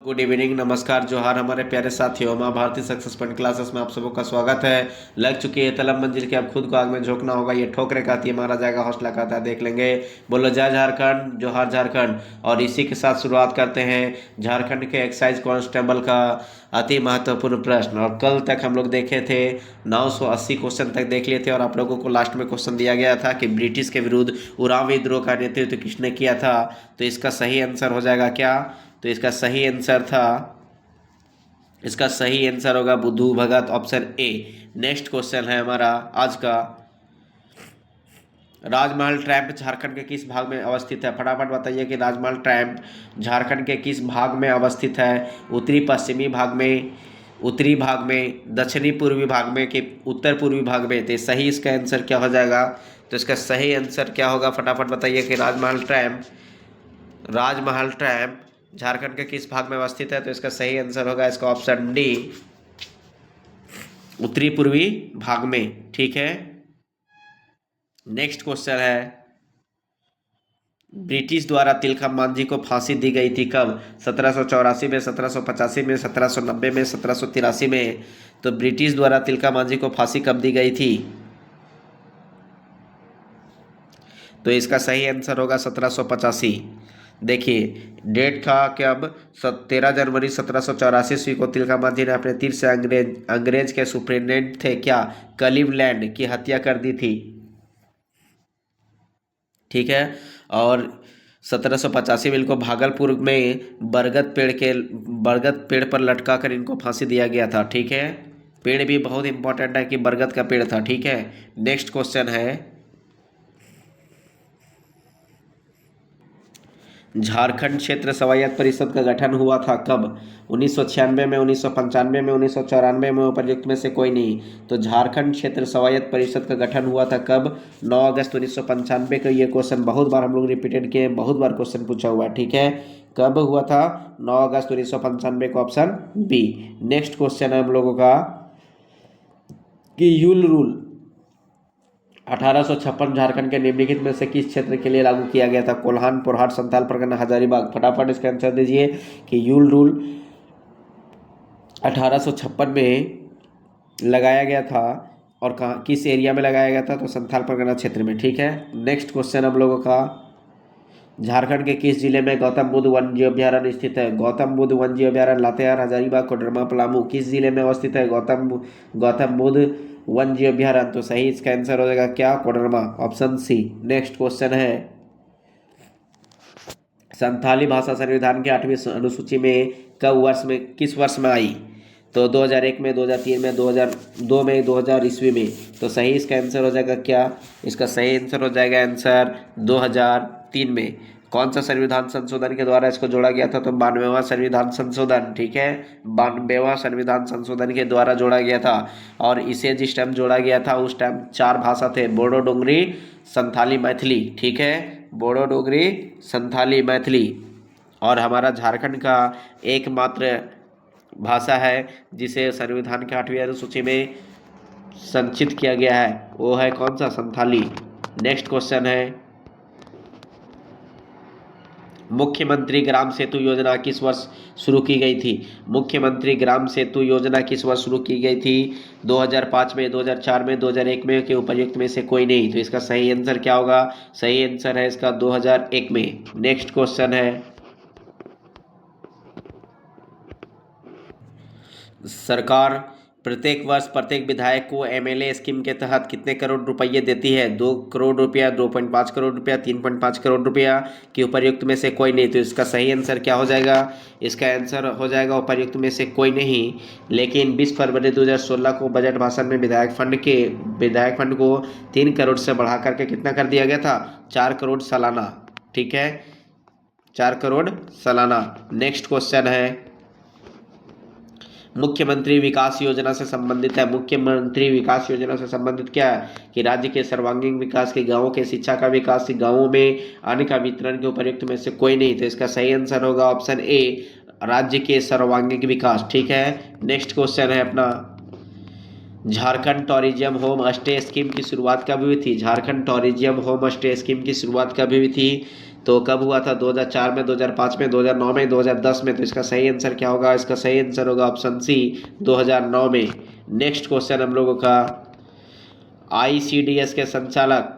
Good evening, नमस्कार, जोहार हमारे प्यारे साथियों। माँ भारती सक्सेस पॉइंट क्लासेस में आप सबों का स्वागत है। लग चुकी है तलब मंजिल के, अब खुद को आग में झोंकना होगा। ये ठोकरे खाती है, मारा जाएगा, हौसला खाता है, देख लेंगे। बोलो जय झारखंड, जोहार झारखंड। और इसी के साथ शुरुआत करते हैं झारखंड के एक्साइज कांस्टेबल का अति महत्वपूर्ण प्रश्न। और कल तक हम लोग देखे थे 980 क्वेश्चन तक देख लिए थे, और आप लोगों को लास्ट में क्वेश्चन दिया गया था कि ब्रिटिश के विरुद्ध उराव विद्रोह का नेतृत्व किसने किया था। तो इसका सही आंसर हो जाएगा क्या? तो इसका सही आंसर होगा बुद्धू भगत, ऑप्शन ए। नेक्स्ट क्वेश्चन है हमारा आज का। राजमहल ट्रैम्प झारखंड के किस भाग में अवस्थित है? फटाफट बताइए कि राजमहल ट्रैम्प झारखंड के किस भाग में अवस्थित है? उत्तरी पश्चिमी भाग में, उत्तरी भाग में, दक्षिणी पूर्वी भाग में कि उत्तर पूर्वी भाग में? तो सही इसका आंसर क्या हो जाएगा? तो इसका सही आंसर क्या होगा? फटाफट बताइए कि राजमहल ट्रैम्प झारखंड के किस भाग में अवस्थित है? तो इसका सही आंसर होगा इसका ऑप्शन डी, उत्तरी पूर्वी भाग में। ठीक है। नेक्स्ट क्वेश्चन है, ब्रिटिश द्वारा तिलका मांझी को फांसी दी गई थी कब? 1784 में, 1785 में, 1790 में, 1783 में? तो ब्रिटिश द्वारा तिलका मांझी को फांसी कब दी गई थी? तो इसका सही आंसर होगा 1785। देखिए डेट था कब? 13 जनवरी 1784 ईस्वी को तिलका मांझी ने अपने तीर से अंग्रेज के सुप्रिटेंडेंट थे क्या, कलीवलैंड की हत्या कर दी थी। ठीक है। और 1785 में इनको भागलपुर में बरगद पेड़ पर लटका कर इनको फांसी दिया गया था। ठीक है। पेड़ भी बहुत इंपॉर्टेंट है कि बरगद का पेड़ था। ठीक है। नेक्स्ट क्वेश्चन है, झारखंड क्षेत्र स्वायत्त परिषद का गठन हुआ था कब? 1996 में, 1995 में, 1994 में? उपर्युक्त में से कोई नहीं। तो झारखंड क्षेत्र स्वायत्त परिषद का गठन हुआ था कब? 9 अगस्त 1995 का। ये क्वेश्चन बहुत बार हम लोग रिपीटेड किए, बहुत बार क्वेश्चन पूछा हुआ है। ठीक है। कब हुआ था? 9 अगस्त 1995 का, ऑप्शन बी। नेक्स्ट क्वेश्चन है हम लोगों का कि यूल रूल 1856 झारखंड के निम्नलिखित में से किस क्षेत्र के लिए लागू किया गया था? कोल्हान, पोरहाट, संथाल परगना, हजारीबाग? फटाफट इसका आंसर दीजिए कि यूल रूल 1856 में लगाया गया था, और कहाँ, किस एरिया में लगाया गया था? तो संथाल परगना क्षेत्र में। ठीक है। नेक्स्ट क्वेश्चन हम लोगों का, झारखंड के किस जिले में गौतम बुद्ध वन्य जीव अभ्यारण्य स्थित है? गौतम बुद्ध वन्य जीव अभ्यारण्य लातेहार, हजारीबाग, कोडरमा, पलामू? किस जिले में अवस्थित है गौतम बुद्ध वन्य जीव अभ्यारण्य? तो सही इसका आंसर हो जाएगा क्या? Koderma, option C. Next question है, संथाली भाषा संविधान के 8वीं अनुसूची में किस वर्ष में आई? तो 2001 में, 2003 में, 2002 में, 2000 ईस्वी में? तो सही इसका आंसर हो जाएगा क्या? इसका सही आंसर हो जाएगा आंसर 2003 में। कौन सा संविधान संशोधन के द्वारा इसको जोड़ा गया था? तो 92वां संविधान संशोधन। ठीक है। 92वां संविधान संशोधन के द्वारा जोड़ा गया था। और इसे जिस टाइम जोड़ा गया था उस टाइम 4 भाषा थे, बोडो, डोगरी, संथाली, मैथिली। ठीक है। बोडो, डोगरी, संथाली, मैथिली। और हमारा झारखंड का एकमात्र भाषा है जिसे संविधान के 8वीं अनुसूची में संचित किया गया है, वो है कौन सा? संथाली। नेक्स्ट क्वेश्चन है, मुख्यमंत्री ग्राम सेतु योजना किस वर्ष शुरू की गई थी? मुख्यमंत्री ग्राम सेतु योजना किस वर्ष शुरू की गई थी? 2005 में, 2004 में, 2001 में? के उपर्युक्त में से कोई नहीं। तो इसका सही आंसर क्या होगा? सही आंसर है इसका 2001 में। नेक्स्ट क्वेश्चन है, सरकार प्रत्येक वर्ष प्रत्येक विधायक को एमएलए स्कीम के तहत कितने करोड़ रुपये देती है? 2 करोड़ रुपया, 2.5 करोड़ रुपया, 3.5 करोड़ रुपया? कि उपर्युक्त में से कोई नहीं। तो इसका सही आंसर क्या हो जाएगा? इसका आंसर हो जाएगा उपर्युक्त में से कोई नहीं। लेकिन 20 फरवरी 2016 को बजट भाषण में विधायक फंड को 3 करोड़ से बढ़ा करके कितना कर दिया गया था? 4 करोड़ सालाना। ठीक है। 4 करोड़ सालाना। नेक्स्ट क्वेश्चन है, मुख्यमंत्री विकास योजना से संबंधित है। मुख्यमंत्री विकास योजना से संबंधित क्या है? कि राज्य के सर्वांगीण विकास, की गांवों के शिक्षा का विकास, की गांवों में अन्न का वितरण? के उपर्युक्त में से कोई नहीं। तो इसका सही आंसर होगा ऑप्शन ए, राज्य के सर्वांगीण विकास। ठीक है। नेक्स्ट क्वेश्चन है अपना, Jharkhand tourism home stay scheme की शुरुआत कब हुई थी? Jharkhand tourism home stay scheme की शुरुआत कब हुई थी? तो कब हुआ था? 2004 में, 2005 में, 2009 में, 2010 में। तो इसका सही आंसर क्या होगा? इसका सही आंसर होगा ऑप्शन सी, 2009 में। नेक्स्ट क्वेश्चन हम लोगों का, आईसीडीएस के संचालक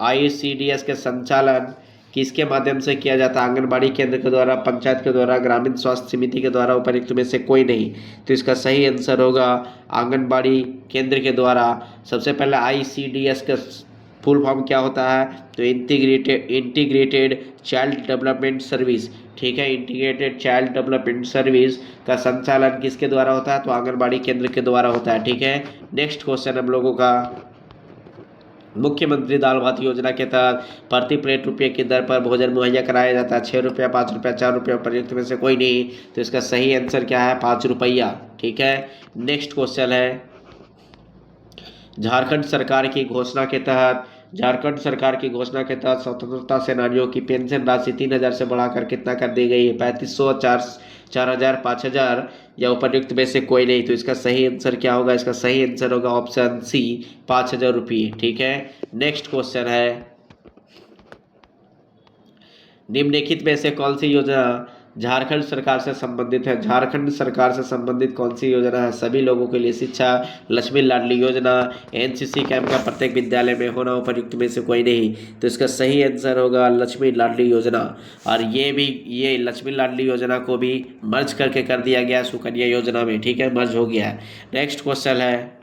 आईसीडीएस के संचालन किसके माध्यम से किया जाता है? आंगनबाड़ी केंद्र के द्वारा, पंचायत के द्वारा, ग्रामीण स्वास्थ्य समिति के द्वारा, उपर्युक्त में से कोई नहीं। तो इसका सही आंसर होगा आंगनबाड़ी केंद्र के द्वारा। सबसे पहले आईसीडीएस का फुल फॉर्म क्या होता है? तो इंटीग्रेटेड चाइल्ड डेवलपमेंट सर्विस। ठीक है, इंटीग्रेटेड चाइल्ड डेवलपमेंट सर्विस का संचालन किसके द्वारा होता है? तो आंगनबाड़ी केंद्र के द्वारा होता है। ठीक है, नेक्स्ट क्वेश्चन हम लोगों का, मुख्यमंत्री दाल भात योजना के तहत प्रति प्लेट रुपये की दर पर भोजन मुहैया कराया जाता है। 6 रुपया, 5 रुपया, 4 रुपया, प्रयुक्त में से कोई नहीं। तो इसका सही आंसर क्या है? 5 रुपया। ठीक है, नेक्स्ट क्वेश्चन है, झारखंड सरकार की घोषणा के तहत स्वतंत्रता सेनानियों की पेंशन राशि 3,000 से बढ़ाकर कितना कर दी गई है? 3500, 4,000, 5,000 या उपर्युक्त में से कोई नहीं। तो इसका सही आंसर क्या होगा? इसका सही आंसर होगा ऑप्शन सी, 5,000 रुपये। ठीक है, नेक्स्ट क्वेश्चन है, निम्नलिखित में से कौन सी योजना झारखंड सरकार से संबंधित है? झारखंड सरकार से संबंधित कौन सी योजना है? सभी लोगों के लिए शिक्षा, लक्ष्मी लाडली योजना, एनसीसी कैंप का प्रत्येक विद्यालय में होना, उपर्युक्त में से कोई नहीं। तो इसका सही आंसर होगा लक्ष्मी लाडली योजना। और ये लक्ष्मी लाडली योजना को भी मर्ज करके कर दिया गया सुकन्या योजना में। ठीक है, मर्ज हो गया है। नेक्स्ट क्वेश्चन है,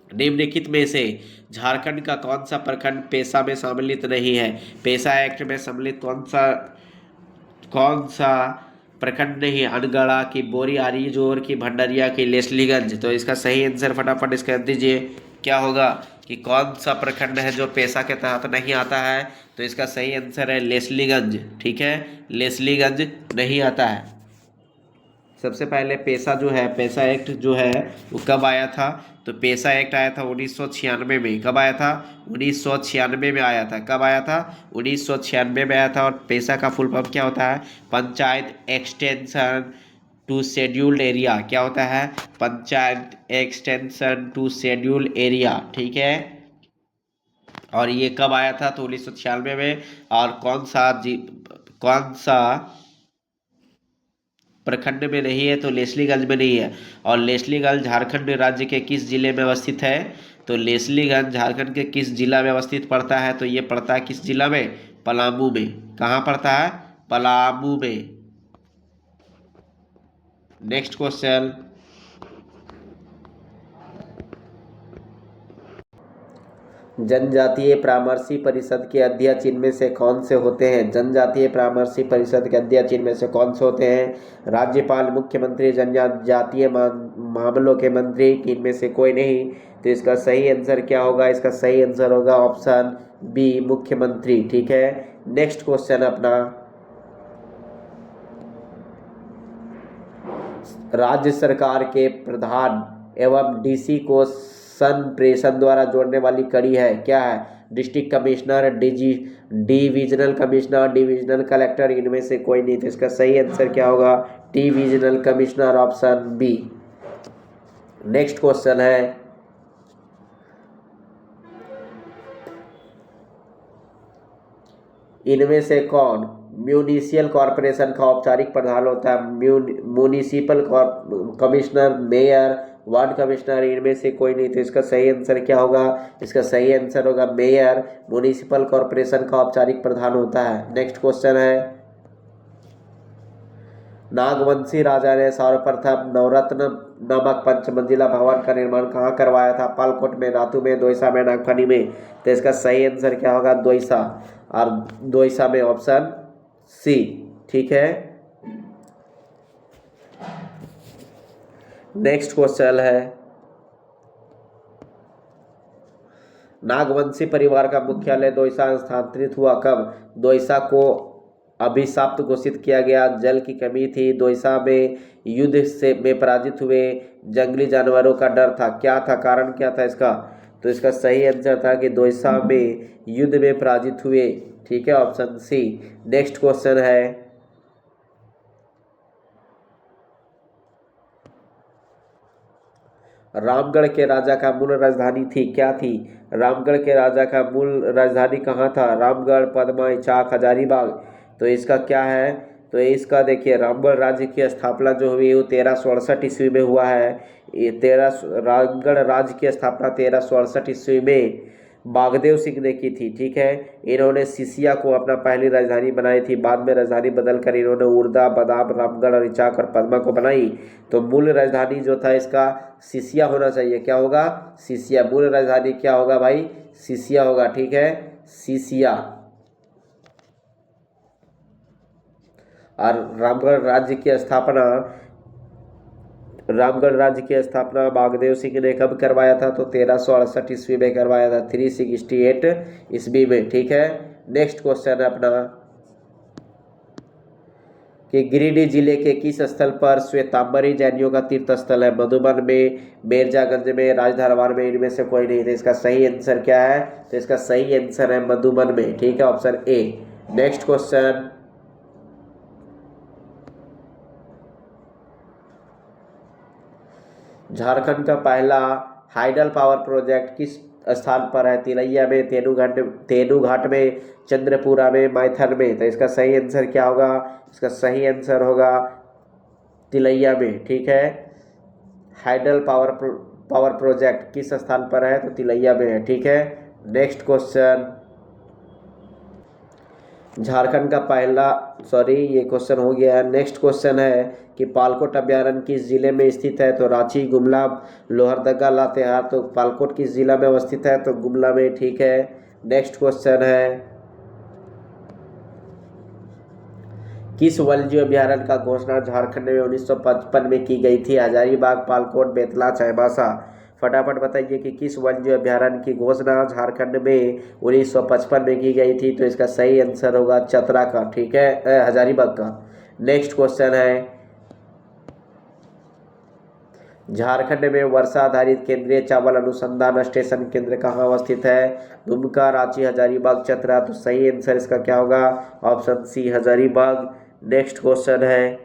निम्नलिखित में से झारखंड का कौन सा प्रखंड पेशा में सम्मिलित नहीं है? पेशा एक्ट में सम्मिलित कौन सा प्रखंड नहीं? अनगढ़ा की, बोरी, आरीजोर की, भंडरिया की, लेस्लीगंज। तो इसका सही आंसर फटाफट इसका दीजिए, क्या होगा कि कौन सा प्रखंड है जो पेशा के तहत नहीं आता है? तो इसका सही आंसर है लेस्लीगंज। ठीक है, लेस्लीगंज नहीं आता है। सबसे पहले पेशा जो है, पेशा एक्ट जो है वो कब आया था? तो पेशा एक्ट आया था 1996 में। कब आया था? 1996 में आया था। कब आया था? 1996 में आया था। और पेशा का फुल फॉर्म क्या होता है? Panchayat extension to scheduled area. क्या होता है? Panchayat extension to scheduled area. ठीक है, और ये कब आया था? तो 1996 में। और कौन सा प्रखंड में नहीं है? तो लेस्लीगंज में नहीं है। और लेस्लीगंज झारखंड राज्य के किस जिले में अवस्थित है? तो लेस्लीगंज झारखंड के किस जिला में अवस्थित पड़ता है? तो ये पड़ता है किस जिला में? पलामू में। कहाँ पड़ता है? पलामू में। नेक्स्ट क्वेश्चन, जनजातीय परामर्शी परिषद के अध्यक्ष इनमें से कौन से होते हैं? जनजातीय परामर्शी परिषद के अध्यक्ष इनमें से कौन से होते हैं? राज्यपाल, मुख्यमंत्री, जनजातीय मामलों के मंत्री, इनमें से कोई नहीं। तो इसका सही आंसर क्या होगा? इसका सही आंसर होगा ऑप्शन बी, मुख्यमंत्री। ठीक है, नेक्स्ट क्वेश्चन अपना, राज्य सरकार के प्रधान एवं डीसी को संप्रेषण द्वारा जोड़ने वाली कड़ी है, क्या है? District commissioner, divisional commissioner, divisional collector, इनमें से कोई नहीं। तो इसका सही आंसर क्या होगा? Divisional commissioner, option B. Next question है, इनमें से कौन म्यूनिसिपल कॉरपोरेशन का औपचारिक प्रधान होता है? Municipal commissioner, mayor, ward commissioner, इनमें से कोई नहीं। तो इसका सही आंसर क्या होगा? इसका सही आंसर होगा मेयर, म्यूनिसिपल कॉरपोरेशन का औपचारिक प्रधान होता है। नेक्स्ट क्वेश्चन है, नागवंशी राजा ने सर्वप्रथम नवरत्न नामक पंचमंजिला भवन का निर्माण कहाँ करवाया था? पालकोट में, रातू में, दोईसा में, नागफनी में। तो इसका सही आंसर क्या होगा? दोईसा। और दोईसा में, ऑप्शन सी। ठीक है, नेक्स्ट क्वेश्चन है, नागवंशी परिवार का मुख्यालय दोईसा स्थानांतरित हुआ कब? दोईसा को अभिशाप्त घोषित किया गया, जल की कमी थी, दोईसा में युद्ध में पराजित हुए, जंगली जानवरों का डर था, क्या था? कारण क्या था इसका? तो इसका सही आंसर था कि दोईसा में युद्ध में पराजित हुए। ठीक है, ऑप्शन सी। नेक्स्ट क्वेश्चन है, रामगढ़ के राजा का मूल राजधानी थी, क्या थी? रामगढ़ के राजा का मूल राजधानी कहाँ था? रामगढ़, पदमा, इचाक, हजारीबाग। तो इसका क्या है? तो इसका देखिए, रामगढ़ राज्य की स्थापना जो हुई वो 1368 ईस्वी में हुआ है। ये रामगढ़ राज्य की स्थापना 1368 ईस्वी में बागदेव सिंह ने की थी, ठीक है। इन्होंने सिसिया को अपना पहली राजधानी बनाई थी, बाद में राजधानी बदलकर इन्होंने उर्दा, बदाम, रामगढ़ और इचाक और पदमा को बनाई। तो मूल राजधानी जो था इसका सिसिया होना चाहिए, क्या होगा? सिसिया। मूल राजधानी क्या होगा भाई? सिसिया होगा, ठीक है, सिसिया। और रामगढ़ राज्य की स्थापना बागदेव सिंह ने कब करवाया था? तो 1368 ईस्वी में करवाया था, 368 ईस्वी में, ठीक है। नेक्स्ट क्वेश्चन है अपना कि गिरिडीह जिले के किस स्थल पर श्वेतांबरी जैनियों का तीर्थ स्थल है? मधुबन में, बेरजागंज में, राजदरबार में, इनमें से कोई नहीं। तो इसका सही आंसर क्या है? तो इसका सही आंसर है मधुबन में, ठीक है, option A. Next question, Jharkhand का पहला हाइडल पावर प्रोजेक्ट किस स्थान पर है? तिलैया में, तेनूघाट में, चंद्रपुरा में, मैथन में। तो इसका सही आंसर क्या होगा? इसका सही आंसर होगा तिलैया में, ठीक है। हाइडल पावर प्रोजेक्ट किस स्थान पर है? तो तिलैया में है, ठीक है। नेक्स्ट क्वेश्चन, झारखंड का पहला, सॉरी ये क्वेश्चन हो गया है। नेक्स्ट क्वेश्चन है कि पालकोट अभ्यारण्य किस जिले में स्थित है? तो रांची, गुमला, लोहरदगा, लातेहार। तो पालकोट किस जिला में अवस्थित है? तो गुमला में, ठीक है। नेक्स्ट क्वेश्चन है, किस वन्यजीव अभ्यारण्य का घोषणा झारखंड में 1955 में की गई थी? हजारीबाग, पालकोट, बेतला, चाईबासा। फटाफट बताइए कि किस वन्यजीव अभ्यारण्य की घोषणा झारखंड में 1955 में की गई थी? तो इसका सही आंसर होगा चतरा का, ठीक है, हजारीबाग का। नेक्स्ट क्वेश्चन है, झारखंड में वर्षा आधारित केंद्रीय चावल अनुसंधान स्टेशन केंद्र कहाँ अवस्थित है? दुमका, रांची, हजारीबाग, चतरा। तो सही आंसर इसका क्या होगा? Option C, Hazaribagh. Next question है,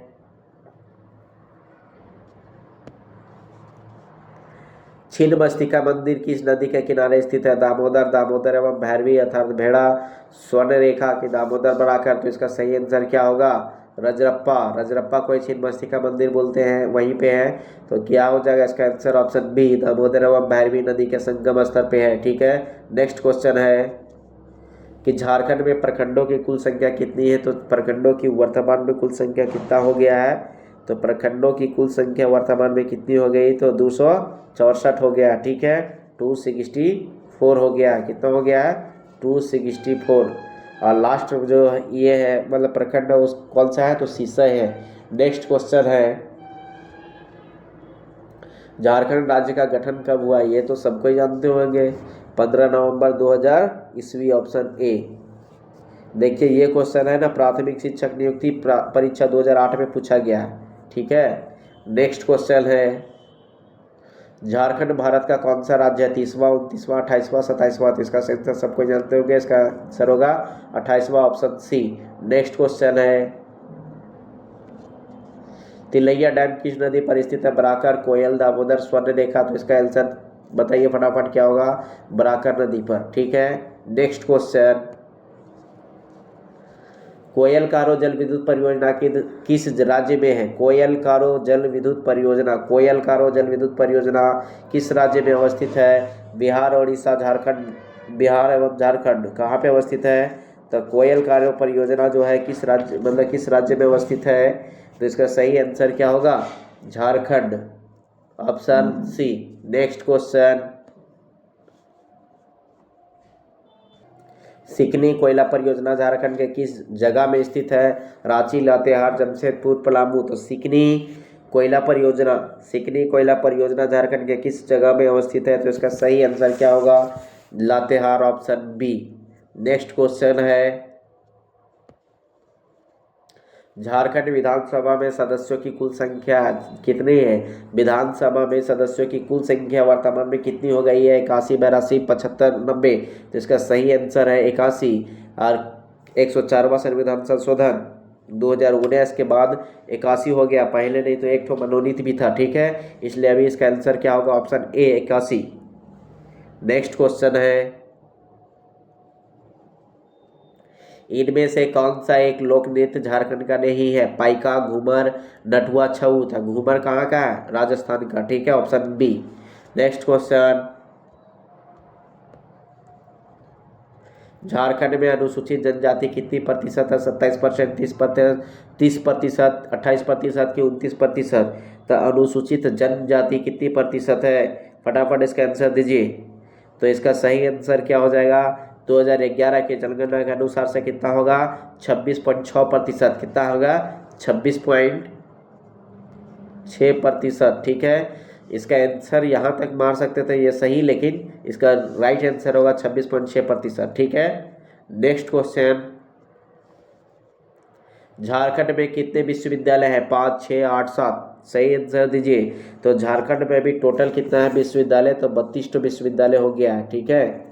छिन्नमस्तिका मंदिर किस नदी के किनारे स्थित है? दामोदर एवं भैरवी अर्थात भेड़ा, स्वर्ण रेखा की दामोदर बढ़ाकर। तो इसका सही आंसर क्या होगा? रजरप्पा को छिन्नमस्तिका मंदिर बोलते हैं, वहीं पे है। तो क्या हो जाएगा इसका आंसर? ऑप्शन बी, दामोदर एवं भैरवी नदी के संगम स्थल पे है, ठीक है। नेक्स्ट क्वेश्चन है कि झारखंड में प्रखंडों की कुल संख्या कितनी है? तो प्रखंडों की वर्तमान में कुल संख्या कितना हो गया है? तो प्रखंडों की कुल संख्या वर्तमान में कितनी हो गई? तो 264 हो गया, ठीक है, 264 हो गया। कितना हो गया है? 264। और लास्ट जो ये है मतलब प्रखंड उस कौन सा है? तो सीसय है। नेक्स्ट क्वेश्चन है, झारखंड राज्य का गठन कब हुआ? ये तो सबको ही जानते होंगे, 15 नवंबर 2000 ईस्वी, ऑप्शन ए। देखिए ये क्वेश्चन है ना, प्राथमिक शिक्षक नियुक्ति परीक्षा 2008 में पूछा गया है, ठीक है। नेक्स्ट क्वेश्चन है, झारखंड भारत का कौन सा राज्य है? 30वां, 29वां, 28वां, 27वां। तो इसका आंसर सबको जानते होंगे, इसका आंसर होगा 28वां, ऑप्शन सी। नेक्स्ट क्वेश्चन है, तिलैया डैम किस नदी पर स्थित है? बराकर, कोयल, दामोदर, स्वर्ण रेखा। तो इसका आंसर बताइए फटाफट क्या होगा? बराकर नदी पर, ठीक है। नेक्स्ट क्वेश्चन, कोयल कारो जल विद्युत परियोजना किस राज्य में है? कोयल कारो जल विद्युत परियोजना किस राज्य में अवस्थित है? बिहार, उड़ीसा, झारखंड। बिहार एवं झारखंड कहाँ पे अवस्थित है? तो कोयल कारो परियोजना जो है किस राज्य में अवस्थित है? तो इसका सही आंसर क्या होगा? Jharkhand, option C. Next question, Sikni कोयला परियोजना झारखंड के किस जगह में स्थित है? रांची, लातेहार, जमशेदपुर, पलामू। तो सिकनी कोयला परियोजना झारखंड के किस जगह में अवस्थित है? तो इसका सही आंसर क्या होगा? Latehar, option B. Next question है, झारखंड विधानसभा में सदस्यों की कुल संख्या कितनी है? विधानसभा में सदस्यों की कुल संख्या वर्तमान में कितनी हो गई है? 81, 82, 75, 90। तो इसका सही आंसर है 81। और 104वां संविधान संशोधन 2019 के बाद 81 हो गया, पहले नहीं तो एक ठो मनोनीत भी था, ठीक है। इसलिए अभी इसका आंसर क्या होगा, ऑप्शन ए 81। नेक्स्ट क्वेश्चन है, इनमें से कौन सा एक लोक नृत्य झारखंड का नहीं है? पाइका, घूमर, नटुआ, छऊ था। घूमर कहाँ का है? राजस्थान का, ठीक है, option B. Next question, Jharkhand में अनुसूचित जनजाति कितनी प्रतिशत है? 27%, 30%, 28% की 29%। तो अनुसूचित जनजाति कितनी प्रतिशत है? फटाफट इसका आंसर दीजिए। तो इसका सही आंसर क्या हो जाएगा? 2011 के जनगणना के अनुसार से कितना होगा? 26.6%। कितना होगा? 26.6%, ठीक है। इसका आंसर यहाँ तक मार सकते थे ये सही, लेकिन इसका राइट आंसर होगा 26.6%, ठीक है। नेक्स्ट क्वेश्चन, झारखंड में कितने विश्वविद्यालय हैं? 5, 6, 8, 7? सही आंसर दीजिए। तो झारखंड में अभी टोटल कितना है विश्वविद्यालय? तो 32 विश्वविद्यालय हो गया है, ठीक है।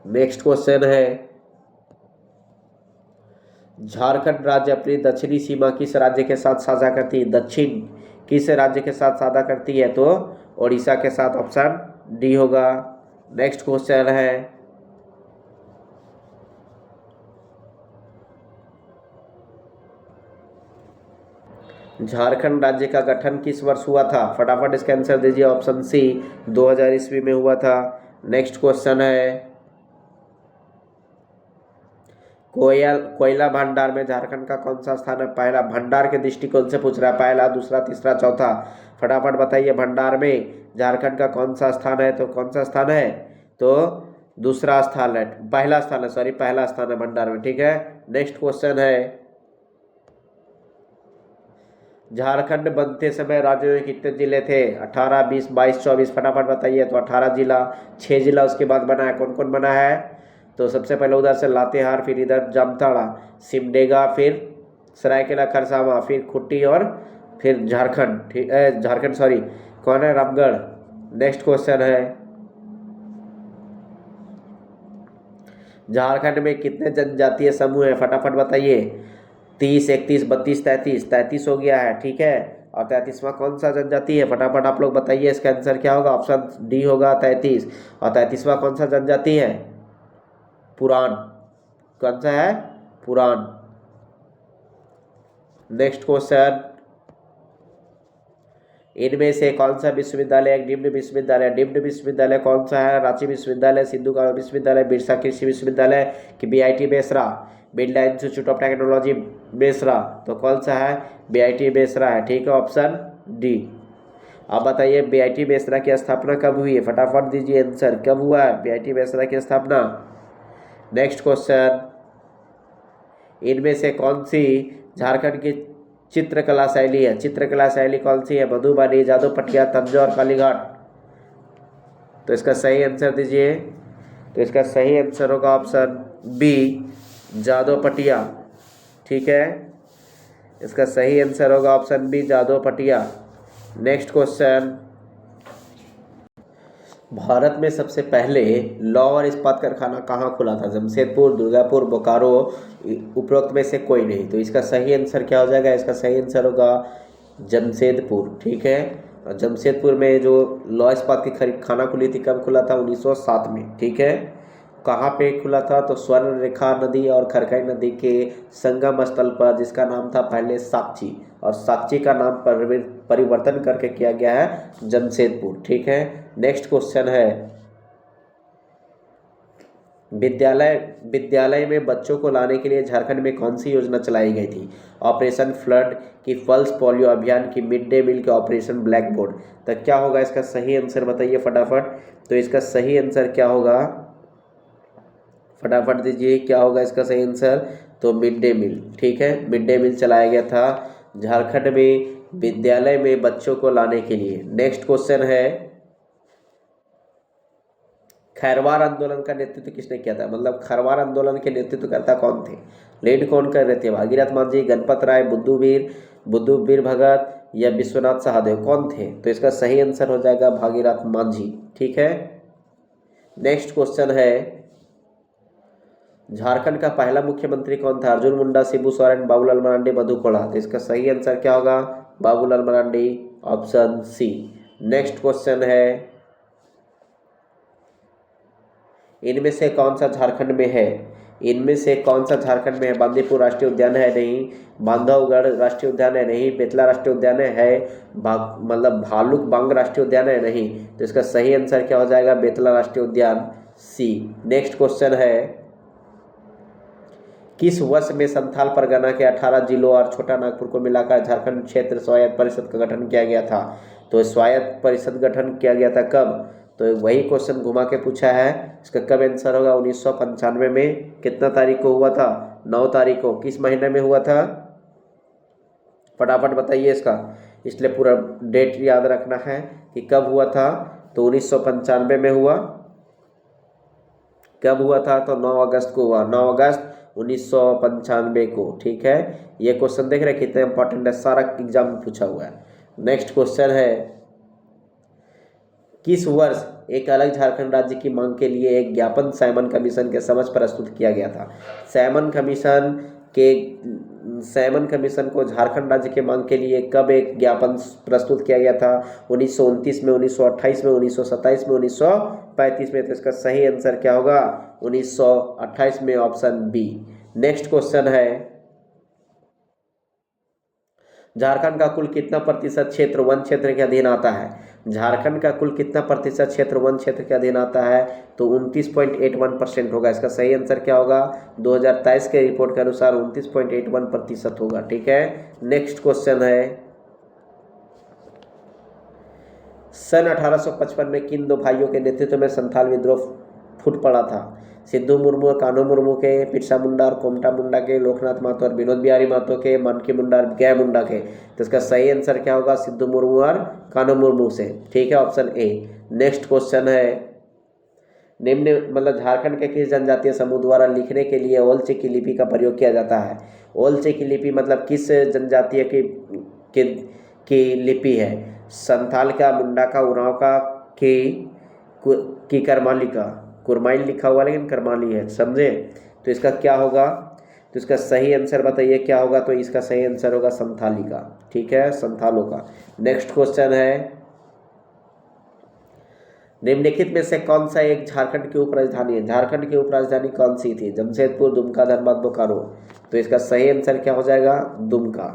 नेक्स्ट क्वेश्चन है, झारखंड राज्य अपनी दक्षिणी सीमा किस राज्य के साथ साझा करती है? दक्षिण किस राज्य के साथ साझा करती है? तो ओडिशा के साथ, ऑप्शन डी होगा। नेक्स्ट क्वेश्चन है, झारखंड राज्य का गठन किस वर्ष हुआ था? फटाफट इसका आंसर दीजिए, ऑप्शन सी 2000 ईस्वी में हुआ था। नेक्स्ट क्वेश्चन है, कोयला भंडार में झारखंड का कौन सा स्थान है? पहला, भंडार के दृष्टिकोण से पूछ रहा है, पहला, दूसरा, तीसरा, चौथा? फटाफट बताइए, भंडार में झारखंड का कौन सा स्थान है? तो कौन सा स्थान है? तो दूसरा स्थान है, पहला स्थान है, सॉरी, पहला स्थान है भंडार में, ठीक है। नेक्स्ट क्वेश्चन है, झारखंड बनते समय राज्य में कितने जिले थे? 18, 20, 22, 24? फटाफट बताइए। तो 18 जिला, 6 जिला उसके बाद बना है। कौन कौन बना है? तो सबसे पहले उधर से लातेहार, फिर इधर जामताड़ा, सिमडेगा, फिर सरायकेला खरसावां, फिर खुट्टी और फिर झारखंड, ठीक है, झारखंड सॉरी, कौन है? रामगढ़। नेक्स्ट क्वेश्चन है, झारखंड में कितने जनजातीय समूह है? फटाफट बताइए। 30, 31, 32, 33? 33 हो गया है, ठीक है। और 33वां कौन सा जनजाति है? फटाफट आप लोग बताइए, इसका आंसर क्या होगा? ऑप्शन डी होगा, 33। और 33वां कौन सा जनजाति है? पुराण। कौन सा है? पुराण। नेक्स्ट क्वेश्चन, इनमें से कौन सा विश्वविद्यालय एक डिम्ड विश्वविद्यालय? डिम्ड विश्वविद्यालय कौन सा है? रांची विश्वविद्यालय, सिंधु कानू विश्वविद्यालय, बिरसा कृषि विश्वविद्यालय कि BIT Besra, Birla institute of technology Besra? तो कौन सा है? बीआईटी बेसरा है, ठीक है, ऑप्शन डी। अब बताइए, बीआईटी बेसरा की स्थापना कब हुई है? फटाफट दीजिए आंसर, कब हुआ है बीआईटी बेसरा की स्थापना? नेक्स्ट क्वेश्चन, इनमें से कौन सी झारखंड की चित्रकला शैली है? चित्रकला शैली कौन सी है? मधुबनी, जादूपटिया, तंजौर, कालीघाट? तो इसका सही आंसर दीजिए। तो इसका सही आंसर होगा ऑप्शन बी, जादूपटिया, ठीक है। इसका सही आंसर होगा option B, Jadupatia. Next question, Bharat में सबसे पहले लौह और इस्पात कारखाना कहाँ खुला था? जमशेदपुर, दुर्गापुर, बोकारो? उपरोक्त में से कोई नहीं। तो इसका सही आंसर क्या हो जाएगा? इसका सही आंसर होगा जमशेदपुर, ठीक है। और जमशेदपुर में जो लौह इस्पात की खाना खुली थी, कब खुला था? 1907 में, ठीक है। कहाँ पे खुला था? तो स्वर्ण रेखा नदी और खरखई नदी के संगम स्थल पर, जिसका नाम था पहले साक्ची, और साक्ची का नाम परिवर्तन करके किया गया है जमशेदपुर, ठीक है। नेक्स्ट क्वेश्चन है, विद्यालय में बच्चों को लाने के लिए झारखंड में कौन सी योजना चलाई गई थी? ऑपरेशन फ्लड की, पल्स पोलियो अभियान की, मिड डे मील के, ऑपरेशन ब्लैक बोर्ड? तो क्या होगा इसका सही आंसर बताइए फटाफट। तो इसका सही आंसर क्या होगा? फटाफट दीजिए, क्या होगा इसका सही आंसर? तो मिड डे मील, ठीक है। मिड डे मील चलाया गया था झारखंड में विद्यालय में बच्चों को लाने के लिए। नेक्स्ट क्वेश्चन है, खैरवार आंदोलन का नेतृत्व किसने किया था? मतलब खैरवार आंदोलन के नेतृत्वकर्ता कौन थे? लीड कौन कर रहे थे? भागीरथ मांझी, गणपत राय, बुद्धवीर भगत या विश्वनाथ सहदेव? कौन थे? तो इसका सही आंसर हो जाएगा भागीरथ मांझी, ठीक है। नेक्स्ट क्वेश्चन है, झारखंड का पहला मुख्यमंत्री कौन था? अर्जुन मुंडा, शिबू सोरेन, बाबूलाल मरांडी, मधु कोड़ा। तो इसका सही आंसर क्या होगा? Babulal Marandi, option C. Next question है, इनमें से कौन सा झारखंड में है? इनमें से कौन सा झारखंड में है? बांदीपुर राष्ट्रीय उद्यान है? नहीं। बांधवगढ़ राष्ट्रीय उद्यान है? नहीं। बेतला राष्ट्रीय उद्यान है? मतलब भालुक बांग राष्ट्रीय उद्यान है? नहीं। तो इसका सही आंसर क्या हो जाएगा? बेतला राष्ट्रीय उद्यान, सी। नेक्स्ट क्वेश्चन है, किस वर्ष में संथाल परगना के 18 जिलों और छोटा नागपुर को मिलाकर झारखंड क्षेत्र स्वायत्त परिषद का गठन किया गया था? तो स्वायत्त परिषद गठन किया गया था कब? तो वही क्वेश्चन घुमा के पूछा है। इसका कब आंसर होगा? 1995 में। कितना तारीख को हुआ था? 9 तारीख को। किस महीने में हुआ था? फटाफट बताइए इसका, इसलिए पूरा डेट याद रखना है कि कब हुआ था। तो 1995 में हुआ। कब हुआ था? तो 9 अगस्त को हुआ। 9 अगस्त 1995 को। ठीक है, ये क्वेश्चन देख रहे हैं कितने इंपॉर्टेंट है, सारा एग्जाम में पूछा हुआ है। नेक्स्ट क्वेश्चन है, किस वर्ष एक अलग झारखंड राज्य की मांग के लिए एक ज्ञापन साइमन कमीशन के समक्ष प्रस्तुत किया गया था? साइमन कमीशन को झारखंड राज्य के मांग के लिए कब एक ज्ञापन प्रस्तुत किया गया था? 1929 में, 1928 में, 1927 में, 1935 में। तो इसका सही आंसर क्या होगा? 1928 में, ऑप्शन बी। नेक्स्ट क्वेश्चन है, झारखंड का कुल कितना प्रतिशत क्षेत्र वन क्षेत्र के अधीन आता है? झारखंड का कुल कितना प्रतिशत क्षेत्र वन क्षेत्र के अधीन आता है? तो 29.81% होगा। इसका सही आंसर क्या होगा? 2023 के रिपोर्ट के अनुसार 29.81% होगा। ठीक है, नेक्स्ट क्वेश्चन है, सन 1855 में किन दो भाइयों के नेतृत्व में संथाल विद्रोह फूट पड़ा था? सिद्धू मुर्मू और कान्हू मुर्मू के, बिरसा मुंडा और कोमटा मुंडा के, लोकनाथ महतो और विनोद बिहारी महतो के, मनकी मुंडा और गया मुंडा के। तो इसका सही आंसर क्या होगा? सिद्धू मुर्मू और कान्हू मुर्मू से। ठीक है, ऑप्शन ए। नेक्स्ट क्वेश्चन है, निम्न मतलब झारखंड के किस जनजातीय समूह द्वारा लिखने के लिए ओलचे की लिपि का प्रयोग किया जाता है? ओलचे की लिपि मतलब किस जनजातीय की लिपि है? संथाल का, मुंडा का, उरांव का, की करमाली का? कुरमाइल लिखा हुआ लेकिन करमाली है, समझे? तो इसका क्या होगा? तो इसका सही आंसर बताइए क्या होगा? तो इसका सही आंसर होगा संथाली का। ठीक है, संथालों का। नेक्स्ट क्वेश्चन है, निम्नलिखित में से कौन सा एक झारखंड की उपराजधानी है? झारखंड की उपराजधानी कौन सी थी? जमशेदपुर, दुमका, धनबाद, बोकारो। तो इसका सही आंसर क्या हो जाएगा? दुमका।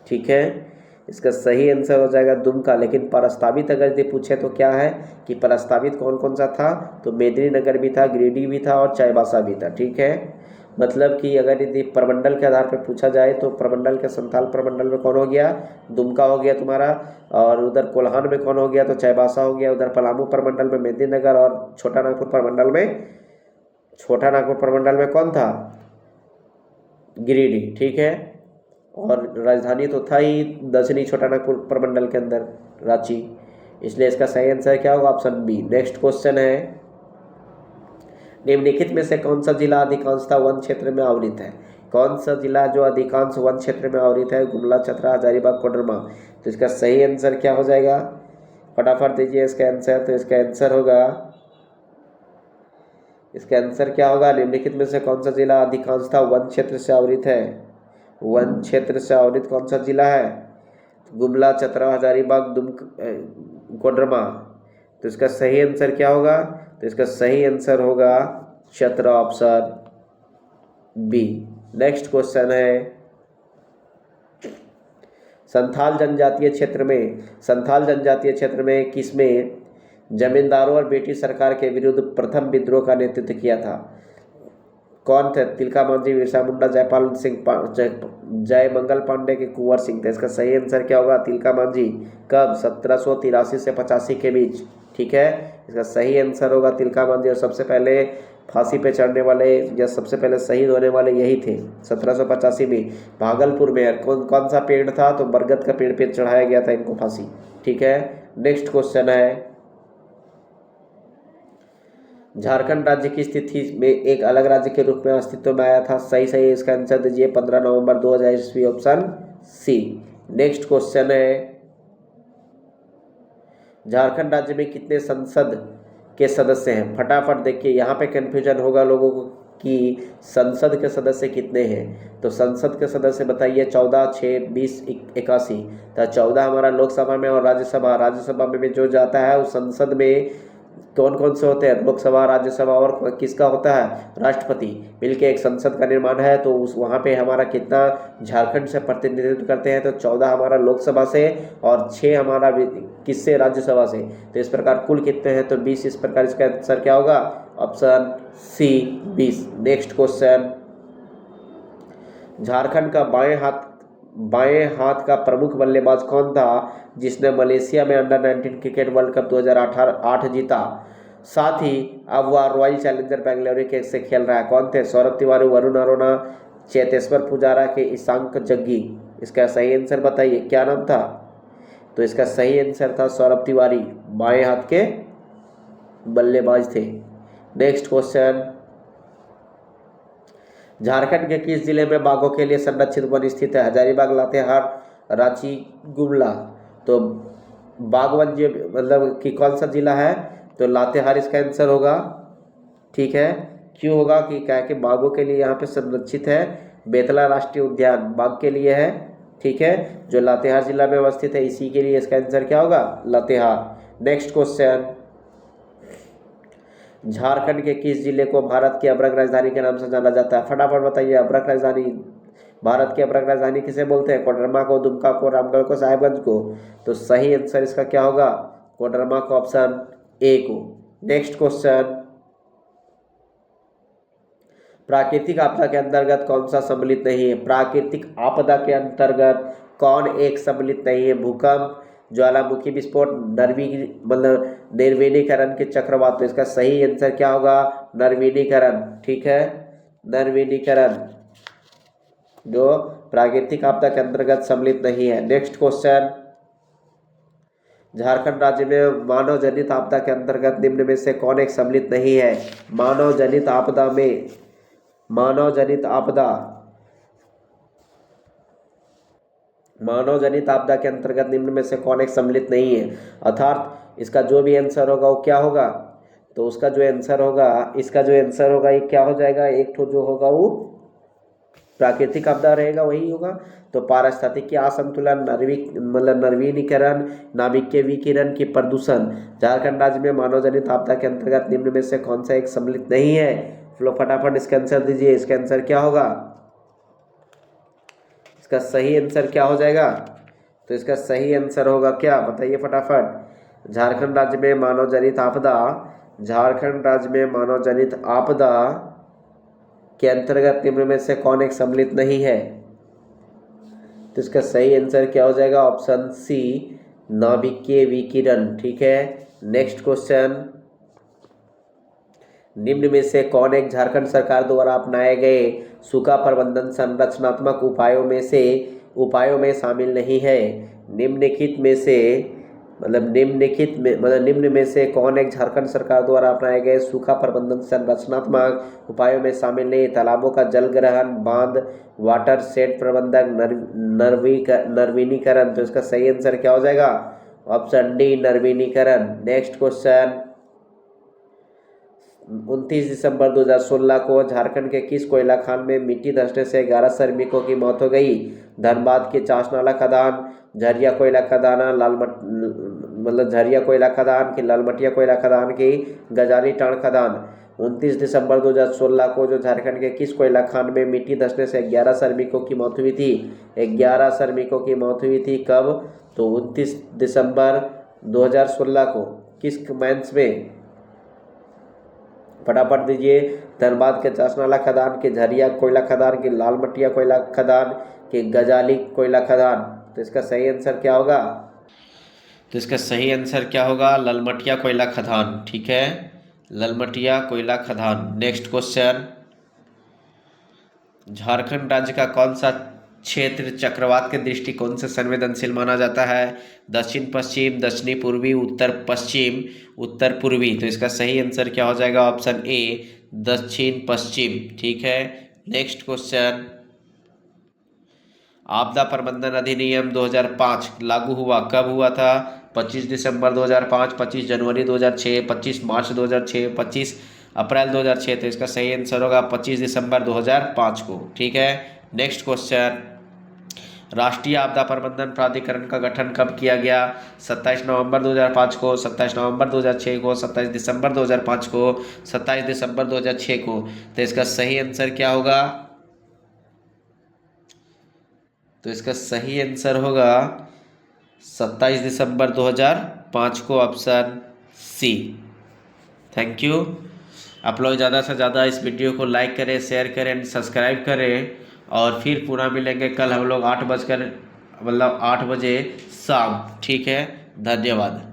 ठीक है, इसका सही आंसर हो जाएगा दुमका। लेकिन प्रस्तावित अगर ये पूछे तो क्या है कि प्रस्तावित कौन कौन सा था? तो मेदिनीनगर भी था, गिरिडीह भी था और चाईबासा भी था। ठीक है, मतलब कि अगर यदि प्रमंडल के आधार पर पूछा जाए तो प्रमंडल के संथाल प्रमंडल में कौन हो गया? दुमका हो गया तुम्हारा। और उधर कोल्हान में कौन हो गया? तो चाईबासा हो गया। उधर पलामू प्रमंडल में मेदिनीनगर, और छोटा नागपुर प्रमंडल में कौन था? गिरिडीह। ठीक है, और राजधानी तो था ही दक्षिणी छोटा नागपुर प्रमंडल के अंदर, रांची। इसलिए इसका सही आंसर क्या होगा? Option B. नेक्स्ट क्वेश्चन है, निम्नलिखित में से कौन सा जिला अधिकांशतः वन क्षेत्र में आवृत है? कौन सा जिला जो अधिकांश वन क्षेत्र में आवृत है? गुमला, चतरा, हजारीबाग, कोडरमा। तो इसका सही आंसर क्या हो जाएगा? फटाफट दीजिए इसका आंसर। तो इसका आंसर होगा, इसका आंसर क्या होगा? निम्नलिखित में से कौन सा जिला अधिकांशतः वन क्षेत्र से आवृत है? वन क्षेत्र से आवृत कौन सा जिला है? गुमला, चतरा, हजारीबाग, कोडरमा। तो इसका सही आंसर क्या होगा? तो इसका सही आंसर होगा Chatra, option B. Next question है, संथाल जनजातीय क्षेत्र में किसमें जमींदारों और ब्रिटिश सरकार के विरुद्ध प्रथम विद्रोह का नेतृत्व किया था? कौन थे? तिलका मांझी, बिरसा मुंडा, जयमंगल पांडे के कुंवर सिंह थे। इसका सही आंसर क्या होगा? तिलका मांझी। कब? 1783 से 85 के बीच। ठीक है, इसका सही आंसर होगा तिलका मांझी। और सबसे पहले फांसी पे चढ़ने वाले या सबसे पहले शहीद होने वाले यही थे 1785 में। भागलपुर में कौन सा पेड़ था? तो बरगद का पेड़ पे चढ़ाया गया था इनको फांसी। ठीक है, नेक्स्ट क्वेश्चन है, झारखंड राज्य की स्थिति में एक अलग राज्य के रूप में अस्तित्व में आया था? सही इसका आंसर दीजिए 15 नवंबर 2000 ईस्वी, ऑप्शन सी। नेक्स्ट क्वेश्चन है, झारखंड राज्य में कितने संसद के सदस्य हैं? फटाफट देखिए, यहाँ पे कंफ्यूजन होगा लोगों को कि संसद के सदस्य कितने हैं। तो संसद के सदस्य बताइए 14, 6, 20, 81। तो 14 हमारा लोकसभा में और राज्यसभा में भी जो जाता है उस संसद में कौन कौन से होते हैं, लोकसभा, राज्यसभा और किसका होता है, राष्ट्रपति मिलके एक संसद का निर्माण है। तो उस वहाँ पे हमारा कितना झारखंड से प्रतिनिधित्व करते हैं, तो 14 हमारा लोकसभा से और 6 हमारा किससे, राज्यसभा से। तो इस प्रकार कुल कितने हैं, तो 20। इस प्रकार इसका आंसर क्या होगा, option C 20। Next question, Jharkhand का बाएं हाथ का प्रमुख बल्लेबाज कौन था जिसने मलेशिया में अंडर 19 क्रिकेट वर्ल्ड कप 2008 जीता। साथ ही अब वह रॉयल चैलेंजर बेंगलुरु के से खेल रहा है। कौन थे, सौरभ तिवारी, वरुण अरोड़ा, चेतेश्वर पुजारा के ईशांक जग्गी। इसका सही आंसर बताइए, क्या नाम था। तो इसका सही आंसर था सौरभ तिवारी, बाएं हाथ के बल्लेबाज थे। नेक्स्ट क्वेश्चन, झारखंड के किस जिले में बाघों के लिए संरक्षित वन स्थित है। हजारीबाग, लातेहार, रांची, गुमला। तो बाघ वन मतलब कि कौन सा जिला है, तो लातेहार इसका आंसर होगा। ठीक है, क्यों होगा कि क्या है कि बाघों के लिए यहाँ पे संरक्षित है। बेतला राष्ट्रीय उद्यान बाघ के लिए है, ठीक है, जो लातेहार जिला में अवस्थित है, इसी के लिए इसका आंसर क्या होगा, लातेहार। नेक्स्ट क्वेश्चन, झारखंड के किस जिले को भारत की अभ्रक राजधानी के नाम से जाना जाता है। फटाफट बताइए, अभ्रक राजधानी, भारत की अभ्रक राजधानी किसे बोलते हैं, कोडरमा को, दुमका को, रामगढ़ को, साहेबगंज को। तो सही आंसर इसका क्या होगा, कोडरमा को, ऑप्शन ए को। नेक्स्ट क्वेश्चन, प्राकृतिक आपदा के अंतर्गत कौन सा सम्मिलित नहीं है। प्राकृतिक आपदा के अंतर्गत कौन एक सम्मिलित नहीं है, भूकंप, ज्वालामुखी विस्फोट, निर्विनीकरण के चक्रवात। तो इसका सही आंसर क्या होगा, निर्विनीकरण। ठीक है, निर्विनीकरण जो प्राकृतिक आपदा के अंतर्गत सम्मिलित नहीं है। नेक्स्ट क्वेश्चन, झारखंड राज्य में मानव जनित आपदा के अंतर्गत निम्न में से कौन एक सम्मिलित नहीं है। मानव जनित आपदा के अंतर्गत निम्न में से कौन एक सम्मिलित नहीं है। अर्थात इसका जो भी आंसर होगा वो क्या होगा, तो उसका जो आंसर होगा, इसका जो आंसर होगा ये क्या हो जाएगा, एक तो जो होगा वो प्राकृतिक आपदा रहेगा, वही होगा। तो पारिस्थितिकी असंतुलन, नवीनीकरण, नाभिकीय विकिरण की प्रदूषण। झारखंड राज्य में मानव जनित आपदा के अंतर्गत निम्न में से कौन सा एक सम्मिलित नहीं है। फ्लो फटाफट इसका आंसर दीजिए, इसका आंसर क्या होगा, इसका सही आंसर क्या हो जाएगा। तो इसका सही आंसर होगा क्या, बताइए फटाफट। झारखंड राज्य में मानव जनित आपदा के अंतर्गत निम्न में से कौन एक सम्मिलित नहीं है। तो इसका सही आंसर क्या हो जाएगा, ऑप्शन सी, नाभिकीय विकिरण। ठीक है, नेक्स्ट क्वेश्चन, निम्न में से कौन एक झारखंड सरकार द्वारा अपनाए गए सूखा प्रबंधन संरचनात्मक उपायों में शामिल नहीं है। निम्न में से कौन एक झारखंड सरकार द्वारा अपनाए गए सूखा प्रबंधन संरचनात्मक उपायों में शामिल नहीं। तालाबों का जल ग्रहण, बांध, वाटर शेड प्रबंधक, नवीनीकरण। तो इसका सही आंसर क्या हो जाएगा, ऑप्शन डी, नवीनीकरण। नेक्स्ट क्वेश्चन, 29 दिसंबर 2016 को झारखंड के किस कोयला खान में मिट्टी धंसने से 11 श्रमिकों की मौत हो गई। धनबाद के चासनाला खदान, झरिया कोयला खदान, झरिया कोयला खदान की, लालमटिया कोयला खदान की, गजाली टाण खदान। 29 दिसंबर 2016 को जो झारखंड के किस कोयला खान में मिट्टी धंसने से 11 श्रमिकों की मौत हुई थी। 11 श्रमिकों की मौत हुई थी, कब, तो 29 दिसंबर 2016 को। किस माइंस में, फटाफट दीजिए। धनबाद के चासनाला खदान के, झरिया कोयला खदान की, लालमटिया कोयला खदान के, गजाली कोयला खदान। तो इसका सही आंसर क्या होगा, तो इसका सही आंसर क्या होगा, लालमटिया कोयला खदान। ठीक है, लालमटिया कोयला खदान। नेक्स्ट क्वेश्चन, झारखंड राज्य का कौन सा क्षेत्र चक्रवात के दृष्टिकोण से संवेदनशील माना जाता है। दक्षिण पश्चिम, दक्षिणी पूर्वी, उत्तर पश्चिम, उत्तर पूर्वी। तो इसका सही आंसर क्या हो जाएगा, ऑप्शन ए, दक्षिण पश्चिम। ठीक है, नेक्स्ट क्वेश्चन, आपदा प्रबंधन अधिनियम 2005 लागू हुआ, कब हुआ था। 25 दिसंबर 2005, 25 जनवरी 2006, 25 मार्च 2006, 25 अप्रैल 2006, तो इसका सही आंसर होगा 25 दिसंबर 2005 को। ठीक है, नेक्स्ट क्वेश्चन, राष्ट्रीय आपदा प्रबंधन प्राधिकरण का गठन कब किया गया? 27 नवंबर 2005 को, 27 नवंबर 2006 को, 27 दिसंबर 2005 को, 27 दिसंबर 2006 को। तो इसका सही आंसर क्या होगा? तो इसका सही आंसर होगा 27 दिसंबर 2005 को, ऑप्शन सी। Thank you. आप लोग ज़्यादा से ज़्यादा इस वीडियो को लाइक करें, शेयर करें, सब्सक्राइब करें, और फिर पुनः मिलेंगे कल हम लोग 8 बजे शाम। ठीक है, धन्यवाद।